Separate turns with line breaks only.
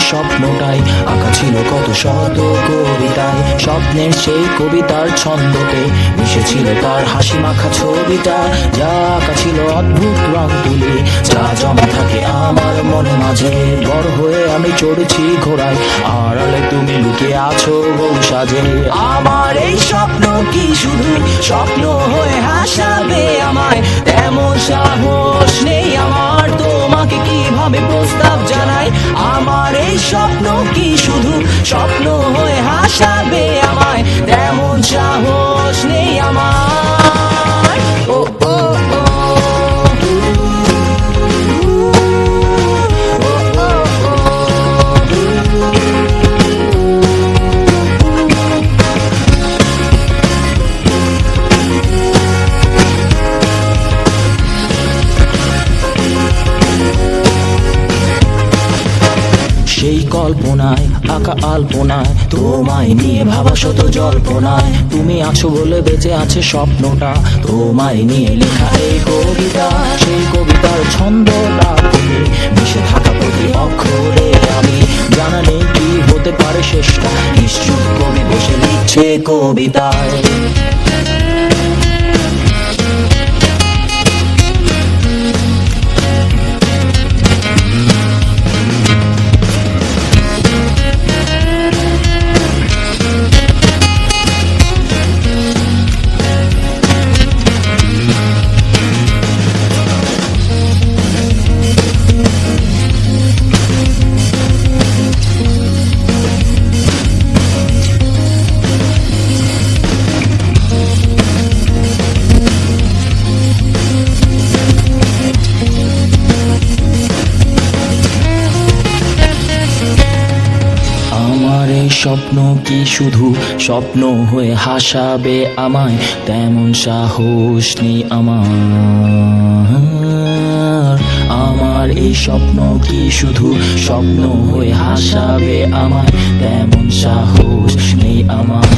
স্বপ্নটাই আঁকা ছিল কত শত কবিতায়। স্বপ্নের সেই কবিতার ছন্দতে মিশেছিল তার হাসি মাখা ছবিটা, যা আঁকা ছিল অদ্ভুত রং তুলি, যা জমা থাকে আমার মন মাঝে। বড় হয়ে আমি চড়েছি ঘোড়ায়, আড়ালে তুমি লুকিয়ে আছো বউ সাজে। আমার এই স্বপ্ন কি শুধু স্বপ্ন হয়ে হাসাবে আমায়, তেমন সাহস নেই আমার তোমাকে কিভাবে প্রস্তাব জানাই। আমার এই স্বপ্ন কি শুধু স্বপ্ন হয়ে হাসাবে আমায়, তেমন সাহস নেই আমার। ও ও ও সেই কল্পনায় আঁকা আলপনায় তোমায় নিয়ে ভাবা শত জল্পনায়, তুমি আছো বলে বেঁচে আছে স্বপ্নটা, তোমায় নিয়ে লেখা এই কবিতা। সেই কবিতার ছন্দটা তুমি, মিশে থাকা প্রতি অক্ষরে আমি, জানা নেই কি হতে পারে শেষটা, নিশ্চুপ কবি বসে লিখছে কবিতায়। আমার এই স্বপ্ন কি শুধু স্বপ্ন হয়ে হাসাবে আমায়, তেমন সাহস নেই আমার। আমার এই স্বপ্ন কি শুধু স্বপ্ন হয়ে হাসাবে আমায়, তেমন সাহস নেই আমার।